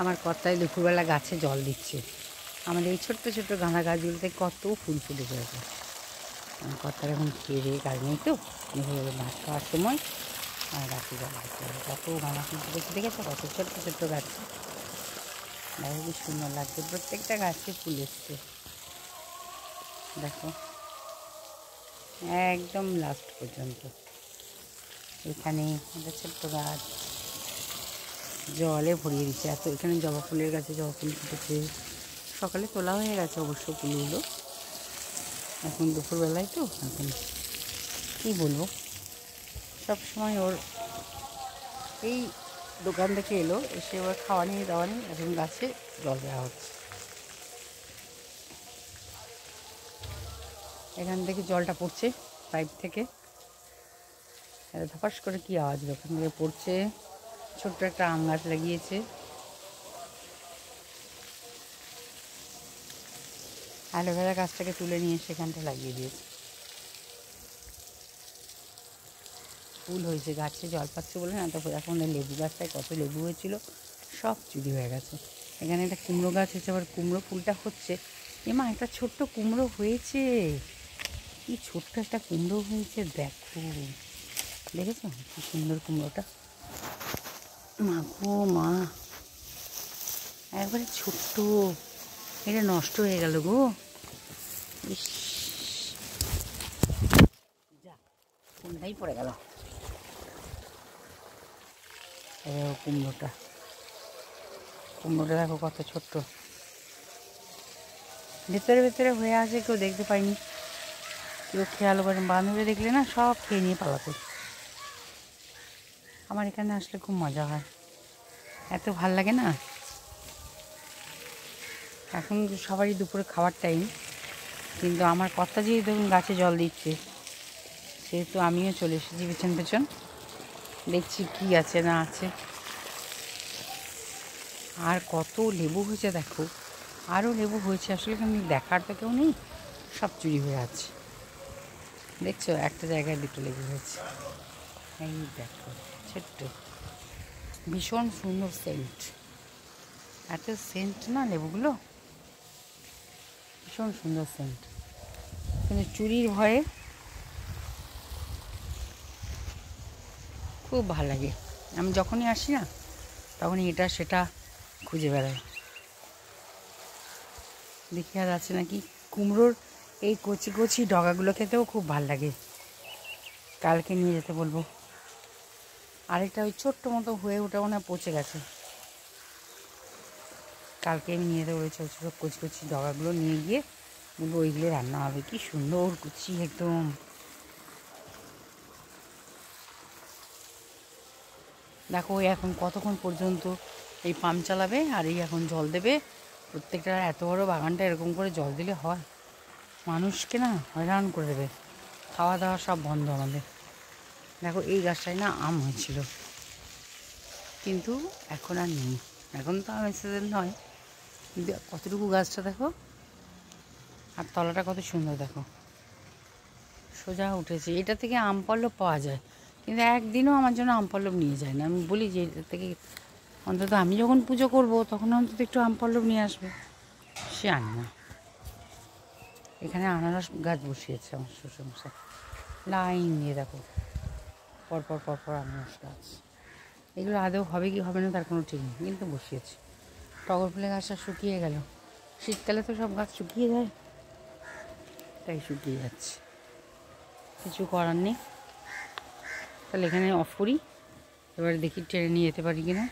আমার কর্তায় দুপুরবেলা গাছে জল দিচ্ছে। আমাদের এই ছোট্ট ছোট্ট গাঁদা গাছগুলোতে কত ফুল ফুটে রয়েছে। আমার কর্তার এখন খেয়ে দিয়ে কাজ নেই তো, ভাত খাওয়ার সময় আর গাছে জল দিতে হবে। কত গাঁদা ফুল ফুটেছে দেখেছো, কত ছোট্ট ছোট্ট গাছে। দেখো কি সুন্দর লাগছে, প্রত্যেকটা গাছে ফুল এসছে দেখো, একদম লাস্ট পর্যন্ত। এখানে একটা ছোট্ট গাছ জলে ভরিয়ে দিচ্ছে এত। এখানে জবা ফুলের গাছে জবা ফুল ফুটেছে, সকালে তোলা হয়ে গেছে অবশ্য ফুলগুলো, এখন দুপুরবেলায় তো। এখন কী বলবো, সবসময় ওর এই দোকান থেকে এলো, এসে ওর খাওয়া নিয়ে দাওয়া নিয়ে এখন গাছে জল দেওয়া হচ্ছে। এখান থেকে জলটা পড়ছে পাইপ থেকে, ধপাস করে কী আওয়াজ, ওখান থেকে পড়ছে। ছোট্ট একটা আম গাছ লাগিয়েছে, অ্যালোভেরা গাছটাকে তুলে নিয়ে সেখানটা লাগিয়ে দিয়েছে। ফুল হয়েছে গাছে, জল পাচ্ছে বলে না, তো এখন লেবু গাছটায় কত লেবু হয়েছিল সব চুরি হয়ে গেছে। এখানে একটা কুমড়ো গাছ হয়েছে, আবার কুমড়ো ফুলটা হচ্ছে। এমা একটা ছোট্ট কুমড়ো হয়েছে, কি ছোট্ট একটা কুমড়ো হয়েছে দেখো, দেখেছো কি সুন্দর কুমড়োটা। মা গো মা, একবারে ছোট্ট, এটা নষ্ট হয়ে গেল গো। ইস, যা কোনটাই পড়ে গেল। কুমড়োটা দেখো কত ছোট্ট, ভেতরে ভেতরে হয়ে আছে, কেউ দেখতে পাইনি, কেউ খেয়াল করেন। বান্ধবী দেখলে না সব খেয়ে নিয়ে পালাতো। আমার এখানে আসলে খুব মজা হয়, এত ভাল লাগে না। এখন সবারই দুপুরে খাওয়ার টাইম, কিন্তু আমার কর্তা যেহেতু দেখুন গাছে জল দিচ্ছে, সেহেতু আমিও চলে এসেছি পেছন পেছন, দেখছি কি আছে না আছে। আর কত লেবু হয়েছে দেখো, আরও লেবু হয়েছে, আসলে কিন্তু দেখার তো কেউ নেই, সব চুরি হয়ে আছে। দেখছো একটা জায়গায় দুটো লেবু হয়েছে, এই দেখো ছোট্ট, ভীষণ সুন্দর সেন্ট, এত সেন্ট না লেবুগুলো, ভীষণ সুন্দর সেন্ট, কিন্তু চুরির ভয়ে খুব ভালো লাগে। আমি যখনই আসি না তখনই এটা সেটা খুঁজে বেড়াই, দেখি আর আছে নাকি। কুমড়োর এই কচি কচি ডগাগুলো খেতেও খুব ভালো লাগে, কালকে নিয়ে যেতে বলবো। আরেকটা ওই ছোট্ট মতো হয়ে ওটা মনে হয় পচে গেছে, কালকে আমি নিয়ে যেতে বলেছি। ওই ছোটো কচি কচি ডগাগুলো নিয়ে গিয়ে বলবো ওইগুলো রান্না হবে, কি সুন্দর কুচি একদম। দেখো ওই এখন কতক্ষণ পর্যন্ত এই পাম্প চালাবে আর এই এখন জল দেবে। প্রত্যেকটা এত বড় বাগানটা এরকম করে জল দিলে হয়, মানুষকে না হয়রান করে দেবে, খাওয়া দাওয়া সব বন্ধ আমাদের। দেখো এই গাছটায় না আম হয়েছিল, কিন্তু এখন আর নেই, এখন তো আমের সিজন নয়, কিন্তু কতটুকু গাছটা দেখো, আর তলাটা কত সুন্দর দেখো, সোজা উঠেছে। এটা থেকে আম পল্লব পাওয়া যায়, কিন্তু একদিনও আমার জন্য আম পল্লব নিয়ে যায় না। আমি বলি যে এটা থেকে অন্তত আমি যখন পুজো করব তখন অন্তত একটু আম পল্লব নিয়ে আসবে, সে আনে না। এখানে আনারস গাছ বসিয়েছে আমার শ্বশুরমশাই, লাইন দিয়ে দেখো পরপর পরপর আনারস গাছ। এগুলো আদৌ হবে কি হবে না তার কোনো ঠিক নেই, কিন্তু বসিয়েছে। টগর ফুলের গাছটা শুকিয়ে গেল, শীতকালে তো সব গাছ শুকিয়ে যায়, তাই শুকিয়ে যাচ্ছে, কিছু করার নেই। তাহলে এখানে অফ করি, এবার দেখি ট্রেনে নিয়ে যেতে পারি কিনা।